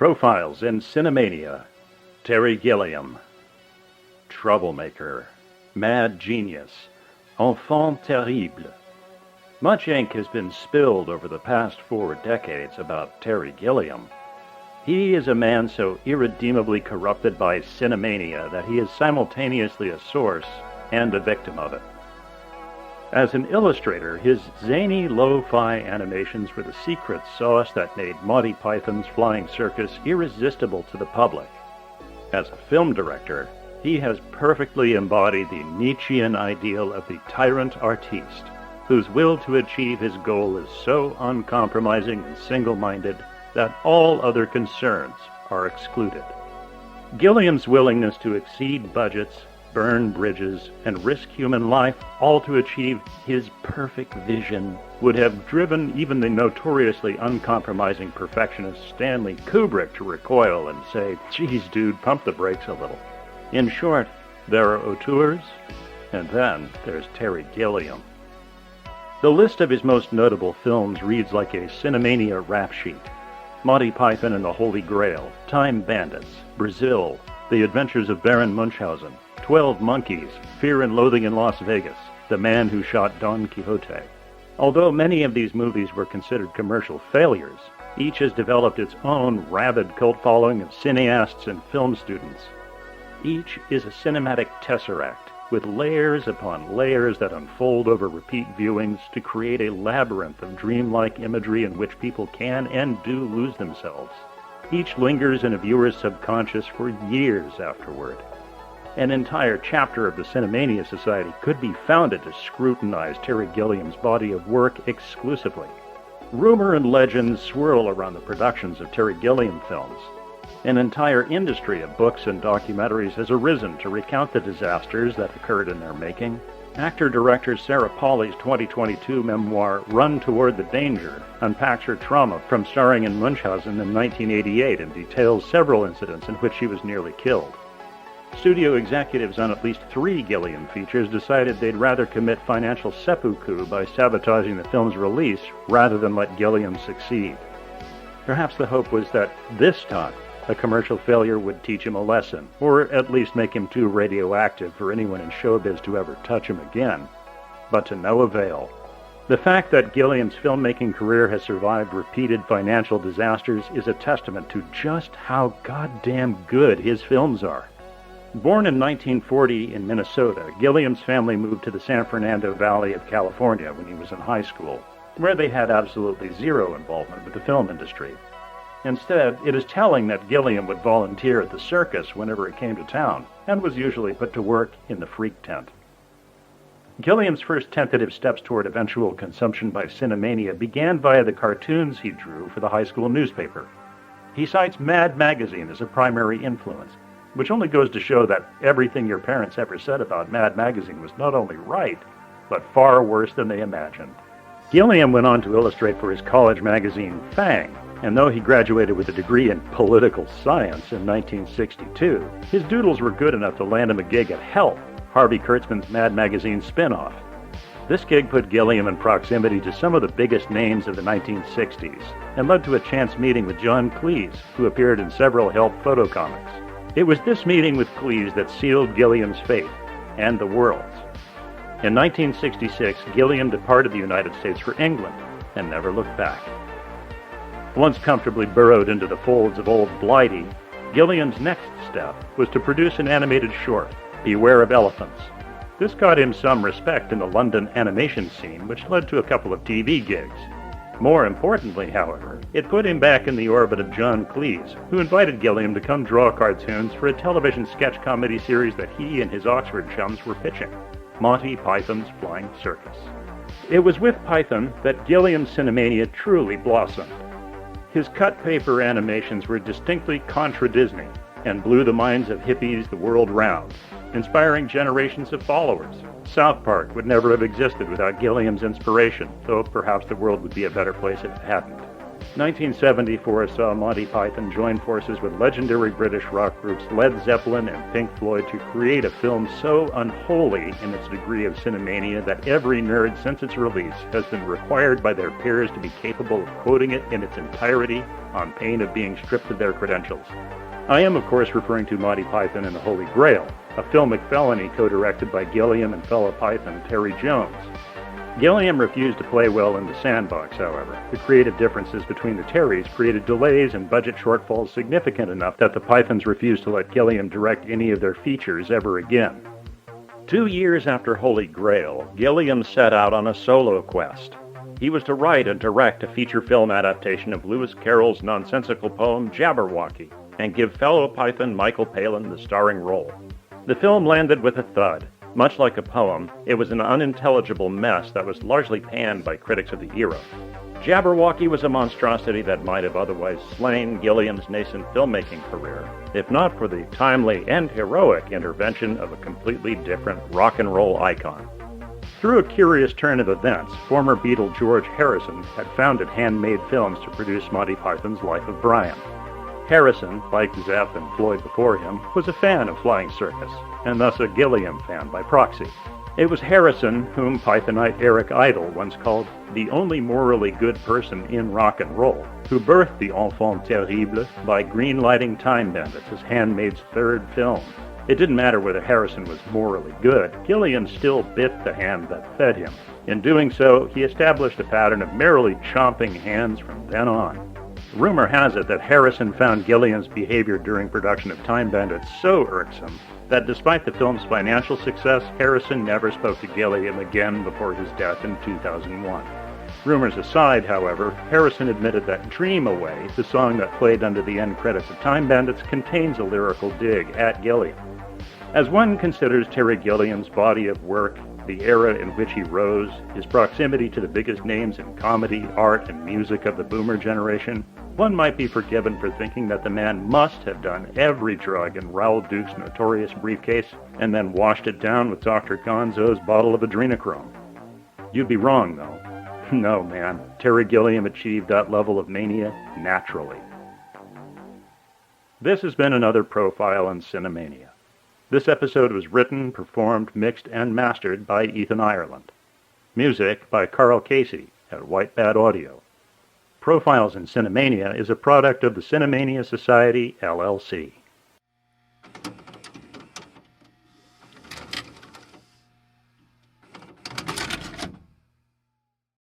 Profiles in Cinemania. Terry Gilliam. Troublemaker. Mad genius. Enfant terrible. Much ink has been spilled over the past 4 decades about Terry Gilliam. He is a man so irredeemably corrupted by Cinemania that he is simultaneously a source and a victim of it. As an illustrator, his zany lo-fi animations were the secret sauce that made Monty Python's Flying Circus irresistible to the public. As a film director, he has perfectly embodied the Nietzschean ideal of the tyrant artiste, whose will to achieve his goal is so uncompromising and single-minded that all other concerns are excluded. Gilliam's willingness to exceed budgets, burn bridges, and risk human life, all to achieve his perfect vision, would have driven even the notoriously uncompromising perfectionist Stanley Kubrick to recoil and say, "Geez, dude, pump the brakes a little." In short, there are auteurs, and then there's Terry Gilliam. The list of his most notable films reads like a Cinemania rap sheet. Monty Python and the Holy Grail, Time Bandits, Brazil, The Adventures of Baron Munchausen, 12 Monkeys, Fear and Loathing in Las Vegas, The Man Who Shot Don Quixote. Although many of these movies were considered commercial failures, each has developed its own rabid cult following of cineasts and film students. Each is a cinematic tesseract, with layers upon layers that unfold over repeat viewings to create a labyrinth of dreamlike imagery in which people can and do lose themselves. Each lingers in a viewer's subconscious for years afterward. An entire chapter of the Cinemania Society could be founded to scrutinize Terry Gilliam's body of work exclusively. Rumor and legend swirl around the productions of Terry Gilliam films. An entire industry of books and documentaries has arisen to recount the disasters that occurred in their making. Actor-director Sarah Polley's 2022 memoir, Run Toward the Danger, unpacks her trauma from starring in Munchausen in 1988 and details several incidents in which she was nearly killed. Studio executives on at least 3 Gilliam features decided they'd rather commit financial seppuku by sabotaging the film's release rather than let Gilliam succeed. Perhaps the hope was that this time, a commercial failure would teach him a lesson, or at least make him too radioactive for anyone in showbiz to ever touch him again. But to no avail. The fact that Gilliam's filmmaking career has survived repeated financial disasters is a testament to just how goddamn good his films are. Born in 1940 in Minnesota, Gilliam's family moved to the San Fernando Valley of California when he was in high school, where they had absolutely zero involvement with the film industry. Instead, it is telling that Gilliam would volunteer at the circus whenever it came to town, and was usually put to work in the freak tent. Gilliam's first tentative steps toward eventual consumption by Cinemania began via the cartoons he drew for the high school newspaper. He cites Mad Magazine as a primary influence, which only goes to show that everything your parents ever said about Mad Magazine was not only right, but far worse than they imagined. Gilliam went on to illustrate for his college magazine, Fang, and though he graduated with a degree in political science in 1962, his doodles were good enough to land him a gig at Help, Harvey Kurtzman's Mad Magazine spin-off. This gig put Gilliam in proximity to some of the biggest names of the 1960s, and led to a chance meeting with John Cleese, who appeared in several Help photo comics. It was this meeting with Cleese that sealed Gilliam's fate, and the world's. In 1966, Gilliam departed the United States for England, and never looked back. Once comfortably burrowed into the folds of old Blighty, Gilliam's next step was to produce an animated short, Beware of Elephants. This got him some respect in the London animation scene, which led to a couple of TV gigs. More importantly, however, it put him back in the orbit of John Cleese, who invited Gilliam to come draw cartoons for a television sketch comedy series that he and his Oxford chums were pitching, Monty Python's Flying Circus. It was with Python that Gilliam's Cinemania truly blossomed. His cut paper animations were distinctly contra-Disney and blew the minds of hippies the world round, inspiring generations of followers. South Park would never have existed without Gilliam's inspiration, though perhaps the world would be a better place if it hadn't. 1974 saw Monty Python join forces with legendary British rock groups Led Zeppelin and Pink Floyd to create a film so unholy in its degree of cinemania that every nerd since its release has been required by their peers to be capable of quoting it in its entirety on pain of being stripped of their credentials. I am, of course, referring to Monty Python and the Holy Grail, a filmic felony co-directed by Gilliam and fellow Python Terry Jones. Gilliam refused to play well in the sandbox, however. The creative differences between the Terrys created delays and budget shortfalls significant enough that the Pythons refused to let Gilliam direct any of their features ever again. 2 years after Holy Grail, Gilliam set out on a solo quest. He was to write and direct a feature film adaptation of Lewis Carroll's nonsensical poem Jabberwocky, and give fellow Python Michael Palin the starring role. The film landed with a thud. Much like a poem, it was an unintelligible mess that was largely panned by critics of the era. Jabberwocky was a monstrosity that might have otherwise slain Gilliam's nascent filmmaking career, if not for the timely and heroic intervention of a completely different rock and roll icon. Through a curious turn of events, former Beatle George Harrison had founded Handmade Films to produce Monty Python's Life of Brian. Harrison, like Zepp and Floyd before him, was a fan of flying circus, and thus a Gilliam fan by proxy. It was Harrison whom Pythonite Eric Idle once called the only morally good person in rock and roll, who birthed the enfant terrible by greenlighting Time Bandits as Handmaid's third film. It didn't matter whether Harrison was morally good, Gilliam still bit the hand that fed him. In doing so, he established a pattern of merrily chomping hands from then on. Rumor has it that Harrison found Gilliam's behavior during production of Time Bandits so irksome that despite the film's financial success, Harrison never spoke to Gilliam again before his death in 2001. Rumors aside, however, Harrison admitted that Dream Away, the song that played under the end credits of Time Bandits, contains a lyrical dig at Gilliam. As one considers Terry Gilliam's body of work, the era in which he rose, his proximity to the biggest names in comedy, art, and music of the boomer generation, one might be forgiven for thinking that the man must have done every drug in Raoul Duke's notorious briefcase and then washed it down with Dr. Gonzo's bottle of adrenochrome. You'd be wrong, though. No, man, Terry Gilliam achieved that level of mania naturally. This has been another profile on Cinemania. This episode was written, performed, mixed, and mastered by Ethan Ireland. Music by Karl Casey at White Bat Audio. Profiles in Cinemania is a product of the Cinemania Society, LLC.